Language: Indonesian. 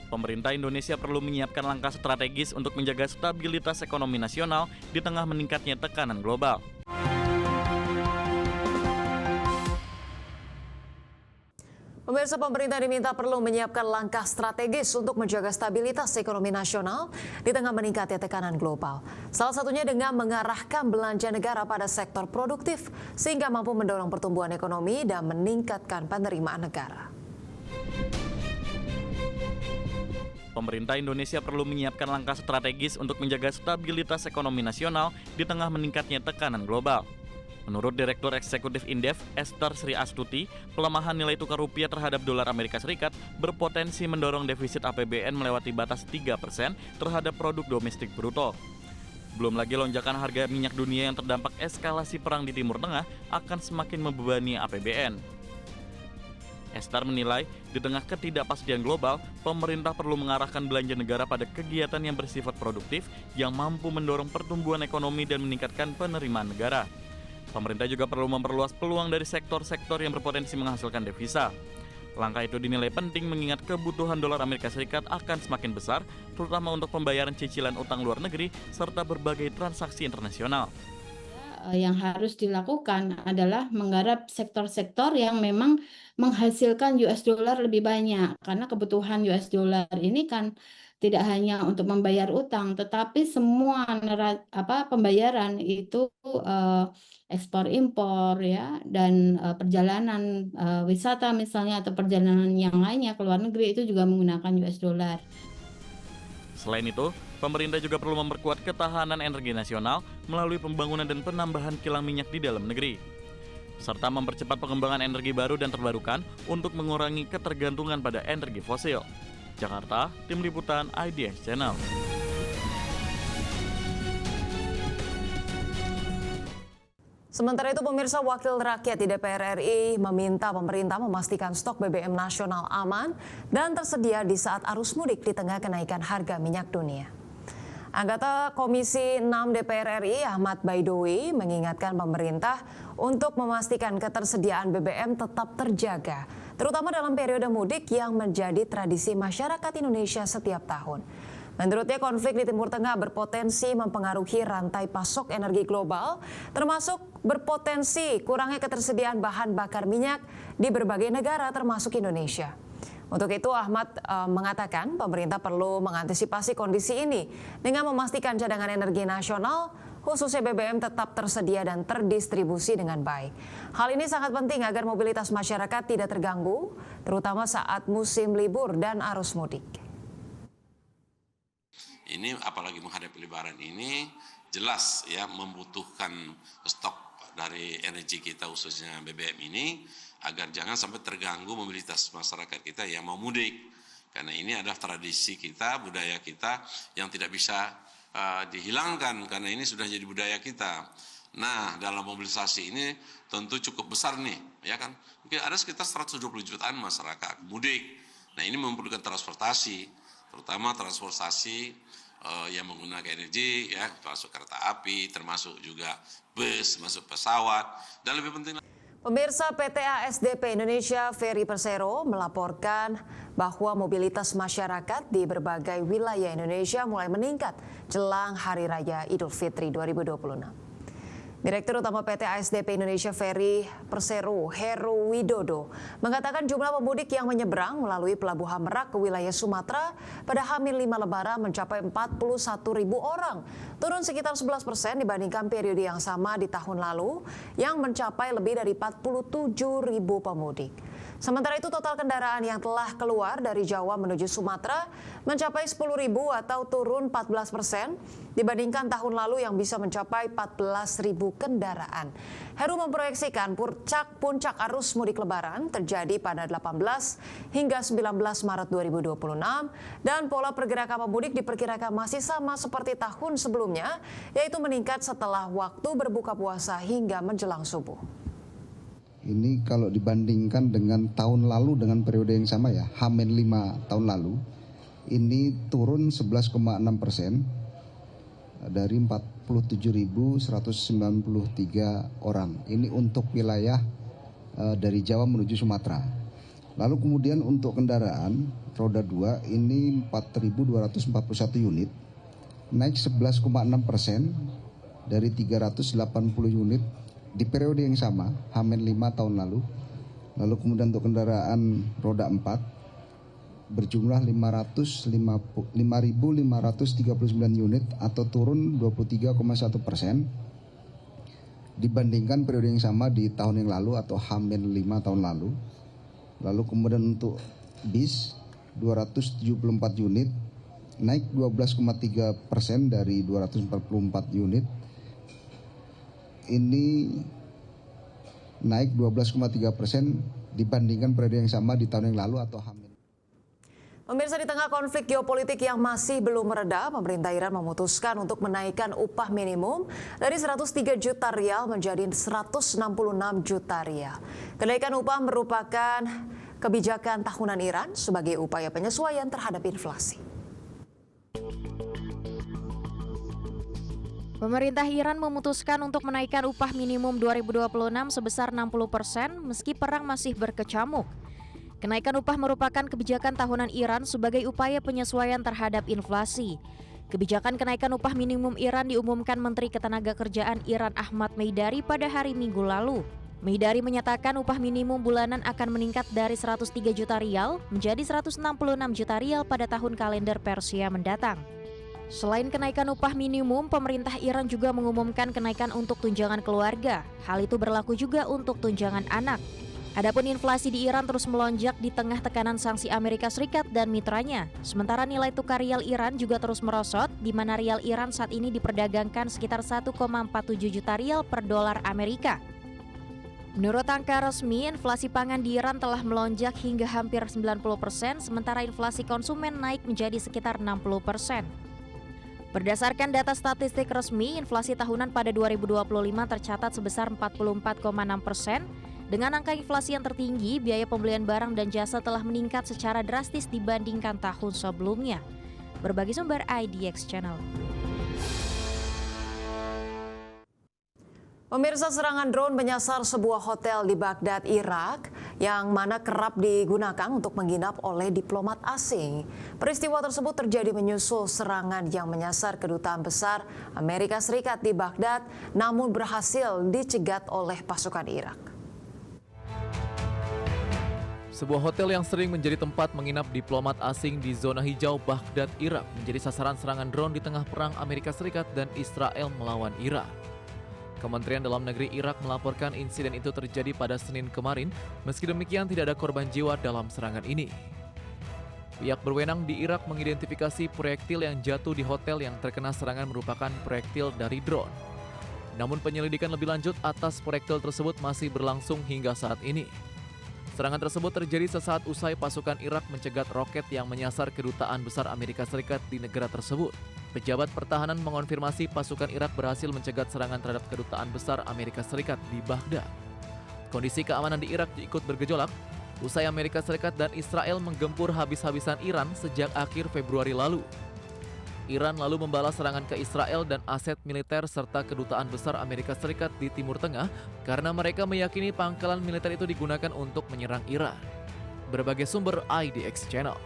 Pemerintah Indonesia perlu menyiapkan langkah strategis untuk menjaga stabilitas ekonomi nasional di tengah meningkatnya tekanan global. Pemirsa, pemerintah diminta perlu menyiapkan langkah strategis untuk menjaga stabilitas ekonomi nasional di tengah meningkatnya tekanan global. Salah satunya dengan mengarahkan belanja negara pada sektor produktif sehingga mampu mendorong pertumbuhan ekonomi dan meningkatkan penerimaan negara. Pemerintah Indonesia perlu menyiapkan langkah strategis untuk menjaga stabilitas ekonomi nasional di tengah meningkatnya tekanan global. Menurut Direktur Eksekutif Indef, Esther Sri Astuti, pelemahan nilai tukar rupiah terhadap dolar Amerika Serikat berpotensi mendorong defisit APBN melewati batas 3% terhadap produk domestik bruto. Belum lagi lonjakan harga minyak dunia yang terdampak eskalasi perang di Timur Tengah akan semakin membebani APBN. Esther menilai, di tengah ketidakpastian global, pemerintah perlu mengarahkan belanja negara pada kegiatan yang bersifat produktif yang mampu mendorong pertumbuhan ekonomi dan meningkatkan penerimaan negara. Pemerintah juga perlu memperluas peluang dari sektor-sektor yang berpotensi menghasilkan devisa. Langkah itu dinilai penting mengingat kebutuhan dolar Amerika Serikat akan semakin besar, terutama untuk pembayaran cicilan utang luar negeri serta berbagai transaksi internasional. Yang harus dilakukan adalah menggarap sektor-sektor yang memang menghasilkan US dollar lebih banyak, karena kebutuhan US dollar ini kan tidak hanya untuk membayar utang, tetapi semua pembayaran itu ekspor impor ya, dan perjalanan wisata misalnya atau perjalanan yang lainnya ke luar negeri itu juga menggunakan US dollar. Selain itu, pemerintah juga perlu memperkuat ketahanan energi nasional melalui pembangunan dan penambahan kilang minyak di dalam negeri, serta mempercepat pengembangan energi baru dan terbarukan untuk mengurangi ketergantungan pada energi fosil. Jakarta, Tim Liputan IDX Channel. Sementara itu, pemirsa, Wakil Rakyat di DPR RI meminta pemerintah memastikan stok BBM nasional aman dan tersedia di saat arus mudik di tengah kenaikan harga minyak dunia. Anggota Komisi 6 DPR RI Ahmad Baidowi mengingatkan pemerintah untuk memastikan ketersediaan BBM tetap terjaga, terutama dalam periode mudik yang menjadi tradisi masyarakat Indonesia setiap tahun. Menurutnya, konflik di Timur Tengah berpotensi mempengaruhi rantai pasok energi global, termasuk berpotensi kurangnya ketersediaan bahan bakar minyak di berbagai negara termasuk Indonesia. Untuk itu, Ahmad mengatakan pemerintah perlu mengantisipasi kondisi ini dengan memastikan cadangan energi nasional, khususnya BBM, tetap tersedia dan terdistribusi dengan baik. Hal ini sangat penting agar mobilitas masyarakat tidak terganggu, terutama saat musim libur dan arus mudik. Ini apalagi menghadapi Lebaran ini jelas ya membutuhkan stok dari energi kita khususnya BBM ini agar jangan sampai terganggu mobilitas masyarakat kita yang mau mudik. Karena ini adalah tradisi kita, budaya kita yang tidak bisa dihilangkan karena ini sudah jadi budaya kita. Nah, dalam mobilisasi ini tentu cukup besar nih, ya kan? Mungkin ada sekitar 120 jutaan masyarakat mudik. Nah, ini memerlukan transportasi, terutama transportasi yang menggunakan energi, ya, termasuk kereta api, termasuk juga bus, masuk pesawat, dan lebih penting. Pemirsa, PT ASDP Indonesia Ferry Persero melaporkan bahwa mobilitas masyarakat di berbagai wilayah Indonesia mulai meningkat jelang Hari Raya Idul Fitri 2026. Direktur Utama PT ASDP Indonesia Ferry Persero, Heru Widodo, mengatakan jumlah pemudik yang menyeberang melalui Pelabuhan Merak ke wilayah Sumatera pada H-5 Lebaran mencapai 41.000 orang, turun sekitar 11% dibandingkan periode yang sama di tahun lalu yang mencapai lebih dari 47.000 pemudik. Sementara itu, total kendaraan yang telah keluar dari Jawa menuju Sumatera mencapai 10.000 atau turun 14% dibandingkan tahun lalu yang bisa mencapai 14.000 kendaraan. Heru memproyeksikan puncak arus mudik Lebaran terjadi pada 18 hingga 19 Maret 2026 dan pola pergerakan pemudik diperkirakan masih sama seperti tahun sebelumnya, yaitu meningkat setelah waktu berbuka puasa hingga menjelang subuh. Ini kalau dibandingkan dengan tahun lalu dengan periode yang sama ya, H-5 tahun lalu, ini turun 11,6% dari 47.193 orang. Ini untuk wilayah dari Jawa menuju Sumatera. Lalu kemudian untuk kendaraan roda 2 ini 4.241 unit, naik 11,6% dari 380 unit di periode yang sama, H-5 tahun lalu. Lalu kemudian untuk kendaraan roda 4 berjumlah 5.539 unit atau turun 23,1% dibandingkan periode yang sama di tahun yang lalu atau H-5 tahun lalu. Lalu kemudian untuk bis 274 unit naik 12,3% dari 244 unit. Ini naik 12,3% dibandingkan periode yang sama di tahun yang lalu atau H-. Pemirsa, di tengah konflik geopolitik yang masih belum mereda, pemerintah Iran memutuskan untuk menaikkan upah minimum dari 103 juta rial menjadi 166 juta rial. Kenaikan upah merupakan kebijakan tahunan Iran sebagai upaya penyesuaian terhadap inflasi. Pemerintah Iran memutuskan untuk menaikkan upah minimum 2026 sebesar 60% meski perang masih berkecamuk. Kenaikan upah merupakan kebijakan tahunan Iran sebagai upaya penyesuaian terhadap inflasi. Kebijakan kenaikan upah minimum Iran diumumkan Menteri Ketenagakerjaan Iran Ahmad Meidari pada hari Minggu lalu. Meidari menyatakan upah minimum bulanan akan meningkat dari 103 juta rial menjadi 166 juta rial pada tahun kalender Persia mendatang. Selain kenaikan upah minimum, pemerintah Iran juga mengumumkan kenaikan untuk tunjangan keluarga. Hal itu berlaku juga untuk tunjangan anak. Adapun inflasi di Iran terus melonjak di tengah tekanan sanksi Amerika Serikat dan mitranya. Sementara nilai tukar rial Iran juga terus merosot, di mana rial Iran saat ini diperdagangkan sekitar 1,47 juta rial per dolar Amerika. Menurut angka resmi, inflasi pangan di Iran telah melonjak hingga hampir 90%, sementara inflasi konsumen naik menjadi sekitar 60%. Berdasarkan data statistik resmi, inflasi tahunan pada 2025 tercatat sebesar 44,6%. Dengan angka inflasi yang tertinggi, biaya pembelian barang dan jasa telah meningkat secara drastis dibandingkan tahun sebelumnya. Berbagi sumber IDX Channel. Pemirsa, serangan drone menyasar sebuah hotel di Baghdad, Irak, yang mana kerap digunakan untuk menginap oleh diplomat asing. Peristiwa tersebut terjadi menyusul serangan yang menyasar kedutaan besar Amerika Serikat di Baghdad, namun berhasil dicegat oleh pasukan Irak. Sebuah hotel yang sering menjadi tempat menginap diplomat asing di zona hijau Baghdad, Irak menjadi sasaran serangan drone di tengah perang Amerika Serikat dan Israel melawan Irak. Kementerian Dalam Negeri Irak melaporkan insiden itu terjadi pada Senin kemarin, meski demikian tidak ada korban jiwa dalam serangan ini. Pihak berwenang di Irak mengidentifikasi proyektil yang jatuh di hotel yang terkena serangan merupakan proyektil dari drone. Namun penyelidikan lebih lanjut atas proyektil tersebut masih berlangsung hingga saat ini. Serangan tersebut terjadi sesaat usai pasukan Irak mencegat roket yang menyasar kedutaan besar Amerika Serikat di negara tersebut. Pejabat pertahanan mengonfirmasi pasukan Irak berhasil mencegat serangan terhadap kedutaan besar Amerika Serikat di Baghdad. Kondisi keamanan di Irak ikut bergejolak usai Amerika Serikat dan Israel menggempur habis-habisan Iran sejak akhir Februari lalu. Iran lalu membalas serangan ke Israel dan aset militer serta kedutaan besar Amerika Serikat di Timur Tengah karena mereka meyakini pangkalan militer itu digunakan untuk menyerang Iran. Berbagai sumber IDX Channel.